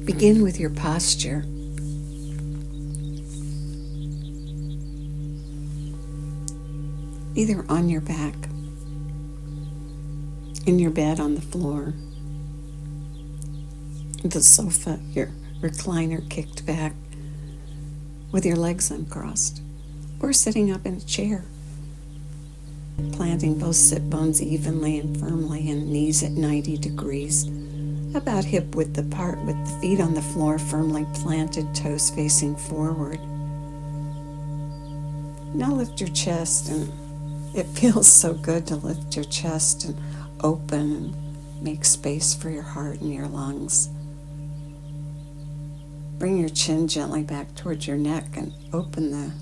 Begin with your posture. Either on your back, in your bed on the floor, the sofa, your recliner kicked back, with your legs uncrossed, or sitting up in a chair, planting both sit bones evenly and firmly and knees at 90 degrees, about hip width apart with the feet on the floor firmly planted, toes facing forward. Now lift your chest, and it feels so good to lift your chest and open and make space for your heart and your lungs. Bring your chin gently back towards your neck and open the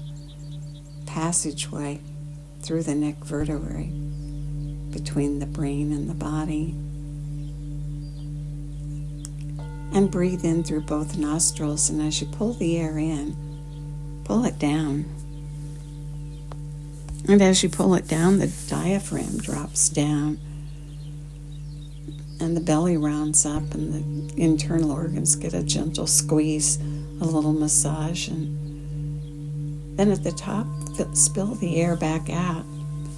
passageway through the neck vertebrae between the brain and the body. And breathe in through both nostrils, and as you pull the air in, pull it down. And as you pull it down, the diaphragm drops down, and the belly rounds up, and the internal organs get a gentle squeeze, a little massage, and then at the top, spill the air back out.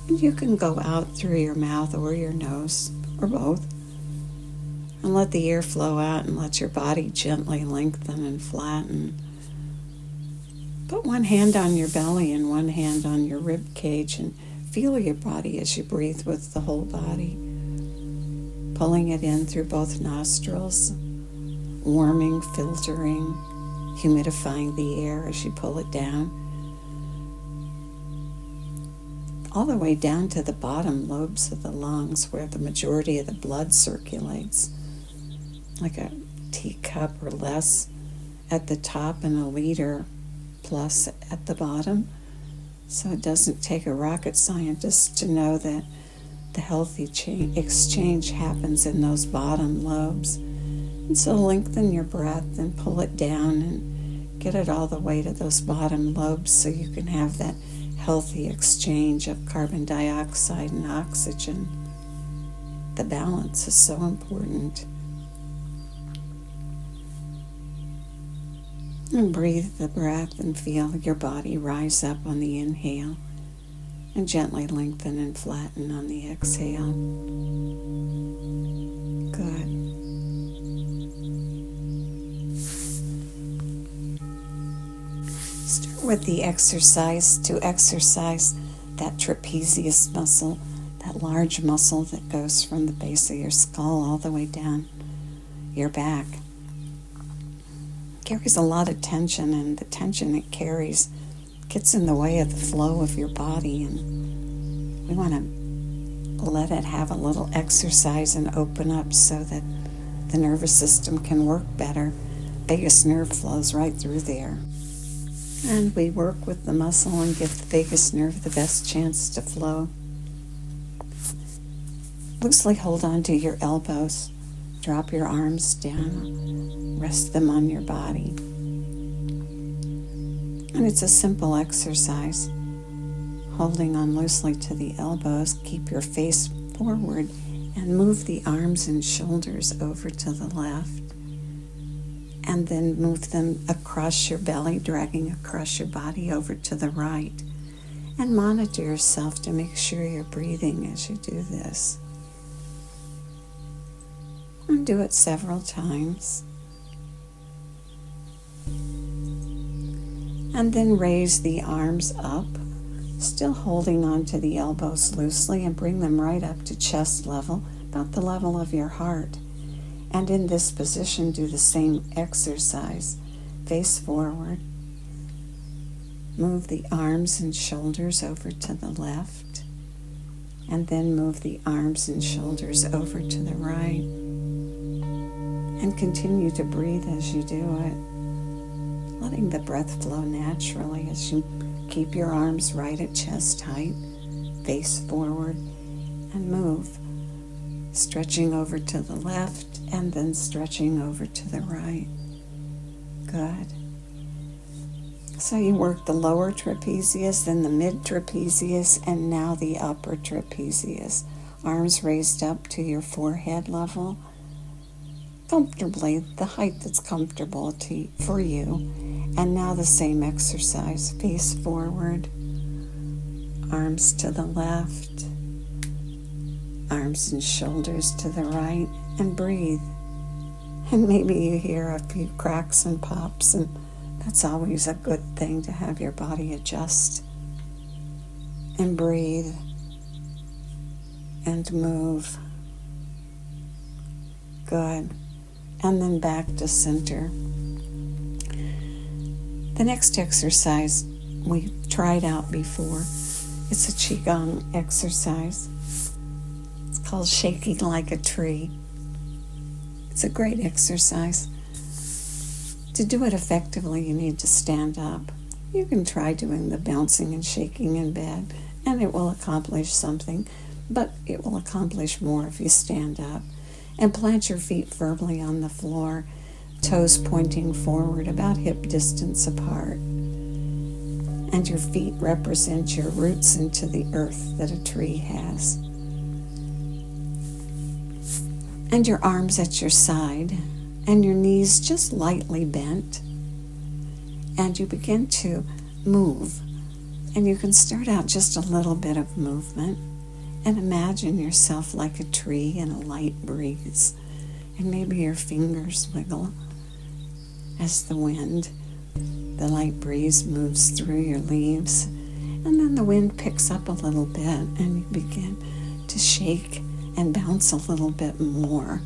And you can go out through your mouth or your nose, or both, and let the air flow out and let your body gently lengthen and flatten. Put one hand on your belly and one hand on your rib cage and feel your body as you breathe with the whole body. Pulling it in through both nostrils, warming, filtering, humidifying the air as you pull it down. All the way down to the bottom lobes of the lungs where the majority of the blood circulates, like a teacup or less at the top and a liter plus at the bottom. So it doesn't take a rocket scientist to know that the healthy exchange happens in those bottom lobes. And so lengthen your breath and pull it down and get it all the way to those bottom lobes so you can have that healthy exchange of carbon dioxide and oxygen. The balance is so important. And breathe the breath and feel your body rise up on the inhale and gently lengthen and flatten on the exhale. Good. Start with the exercise to exercise that trapezius muscle, that large muscle that goes from the base of your skull all the way down your back. It carries a lot of tension, and the tension it carries gets in the way of the flow of your body, and we want to let it have a little exercise and open up so that the nervous system can work better. Vagus nerve flows right through there. And we work with the muscle and give the vagus nerve the best chance to flow. Loosely hold on to your elbows. Drop your arms down. Rest them on your body. And it's a simple exercise. Holding on loosely to the elbows, keep your face forward and move the arms and shoulders over to the left. And then move them across your belly, dragging across your body over to the right. And monitor yourself to make sure you're breathing as you do this. And do it several times. And then raise the arms up, still holding on to the elbows loosely, and bring them right up to chest level, about the level of your heart. And in this position, do the same exercise. Face forward. Move the arms and shoulders over to the left. And then move the arms and shoulders over to the right. And continue to breathe as you do it. Letting the breath flow naturally as you keep your arms right at chest height. Face forward and move. Stretching over to the left and then stretching over to the right. Good. So you work the lower trapezius, then the mid trapezius, and now the upper trapezius. Arms raised up to your forehead level. comfortably, the height that's comfortable for you. And now the same exercise. Face forward, arms to the left, arms and shoulders to the right, and breathe. And maybe you hear a few cracks and pops, and that's always a good thing to have your body adjust. And breathe and move. Good. And then back to center. The next exercise we tried out before. It's a Qigong exercise. It's called shaking like a tree. It's a great exercise. To do it effectively, you need to stand up. You can try doing the bouncing and shaking in bed, and it will accomplish something, but it will accomplish more if you stand up. And plant your feet firmly on the floor, toes pointing forward about hip distance apart. And your feet represent your roots into the earth that a tree has. And your arms at your side, and your knees just lightly bent. And you begin to move. And you can start out just a little bit of movement. And imagine yourself like a tree in a light breeze. And maybe your fingers wiggle as the light breeze moves through your leaves. And then the wind picks up a little bit and you begin to shake and bounce a little bit more.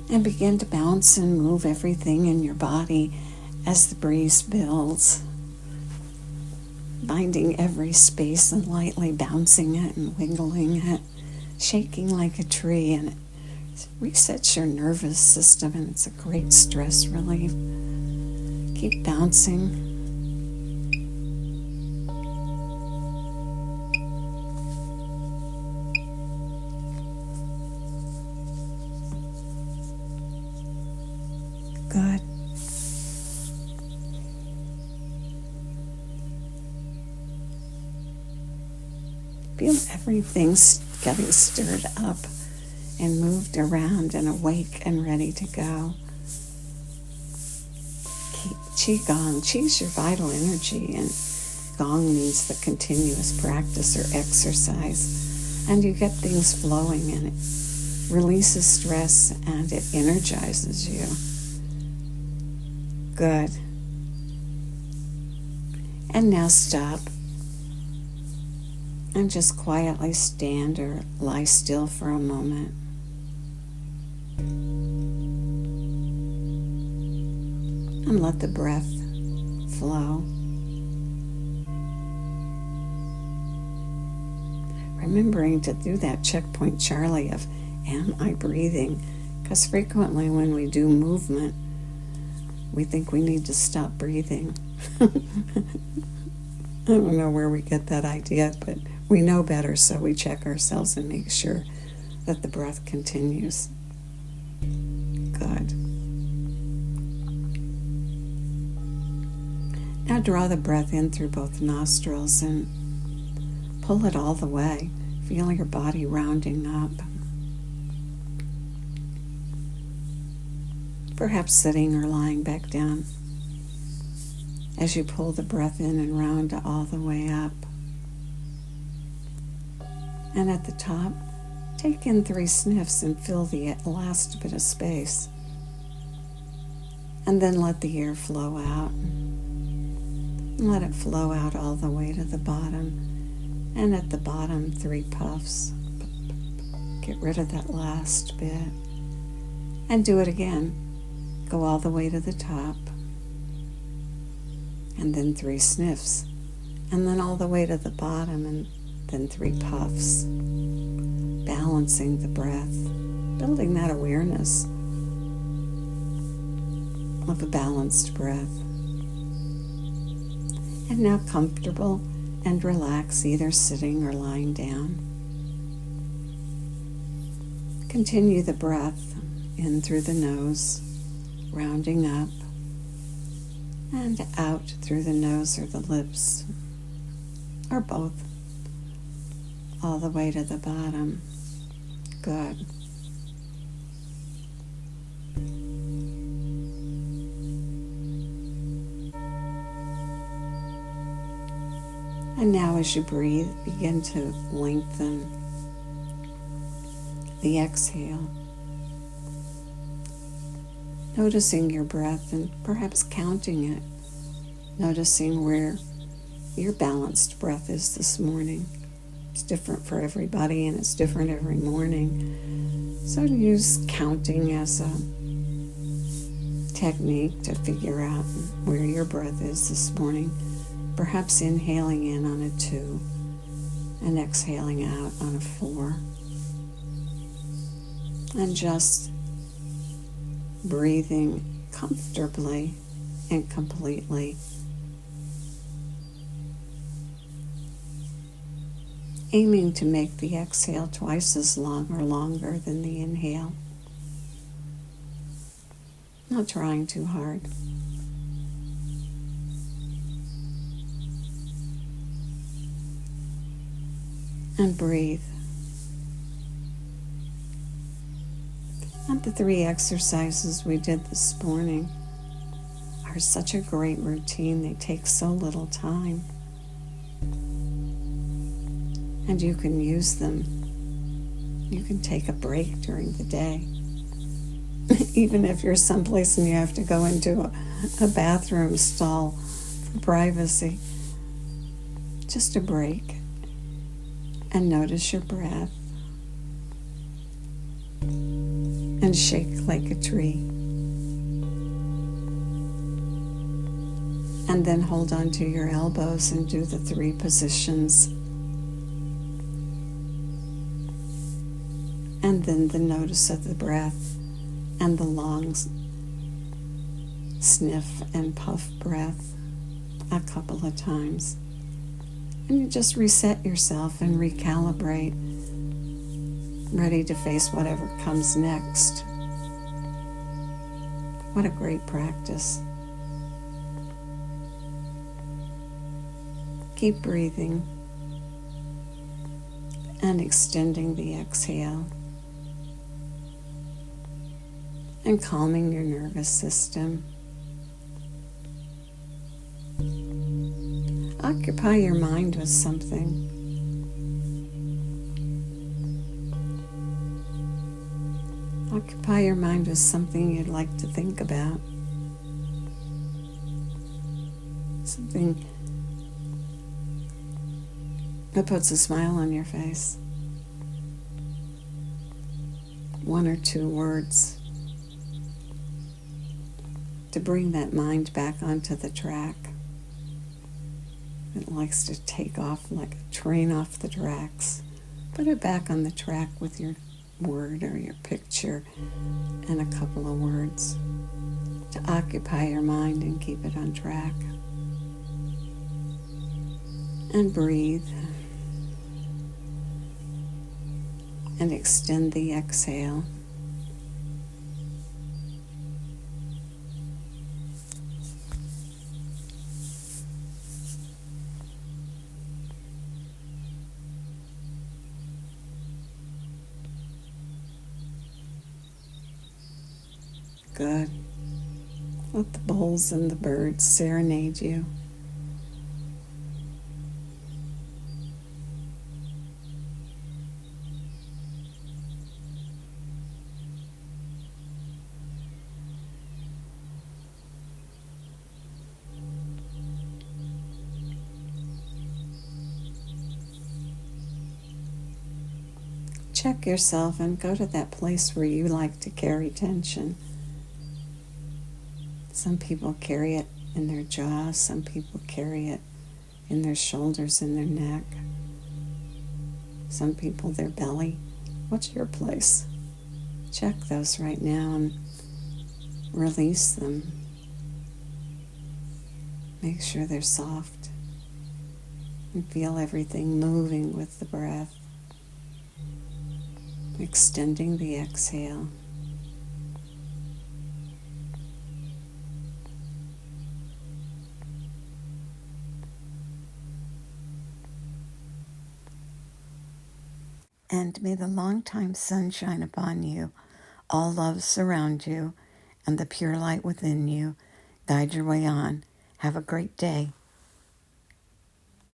And begin to bounce and move everything in your body as the breeze builds. Finding every space and lightly bouncing it and wiggling it, shaking like a tree, and it resets your nervous system, and it's a great stress relief. Keep bouncing. Good. Feel everything's getting stirred up and moved around and awake and ready to go. Qigong. Qi's your vital energy, and Gong means the continuous practice or exercise. And you get things flowing, and it releases stress and it energizes you. Good. And now stop. And just quietly stand or lie still for a moment. And let the breath flow. Remembering to do that checkpoint, Charlie, of am I breathing? Because frequently when we do movement, we think we need to stop breathing. I don't know where we get that idea, but we know better, so we check ourselves and make sure that the breath continues. Good. Now draw the breath in through both nostrils and pull it all the way. Feel your body rounding up. Perhaps sitting or lying back down as you pull the breath in and round all the way up. And at the top, take in 3 sniffs and fill the last bit of space. And then let the air flow out. And let it flow out all the way to the bottom. And at the bottom, 3 puffs. Get rid of that last bit. And do it again. Go all the way to the top. And then 3 sniffs. And then all the way to the bottom, and then 3 puffs. Balancing the breath. Building that awareness of a balanced breath. And now comfortable and relax, either sitting or lying down. Continue the breath in through the nose, rounding up, and out through the nose or the lips, or both, all the way to the bottom. Good. And now as you breathe, begin to lengthen the exhale. Noticing your breath and perhaps counting it. Noticing where your balanced breath is this morning. It's different for everybody and it's different every morning. So use counting as a technique to figure out where your breath is this morning. Perhaps inhaling in on a 2 and exhaling out on a 4. And just breathing comfortably and completely. Aiming to make the exhale twice as long or longer than the inhale. Not trying too hard. And breathe. And the 3 exercises we did this morning are such a great routine. They take so little time. And you can use them. You can take a break during the day. Even if you're someplace and you have to go into a bathroom stall for privacy. Just a break. And notice your breath. And shake like a tree. And then hold on to your elbows and do the 3 positions. And then the notice of the breath and the long sniff and puff breath a couple of times. And you just reset yourself and recalibrate, ready to face whatever comes next. What a great practice. Keep breathing and extending the exhale and calming your nervous system. Occupy your mind with something. Occupy your mind with something you'd like to think about. Something that puts a smile on your face. 1 or 2 words to bring that mind back onto the track. It likes to take off like a train off the tracks. Put it back on the track with your word or your picture and a couple of words to occupy your mind and keep it on track. And breathe. And extend the exhale. Good. Let the bowls and the birds serenade you. Check yourself and go to that place where you like to carry tension. Some people carry it in their jaw, some people carry it in their shoulders and their neck. Some people their belly. What's your place? Check those right now and release them. Make sure they're soft and feel everything moving with the breath. Extending the exhale. And may the long-time sun shine upon you, all love surround you, and the pure light within you guide your way on. Have a great day.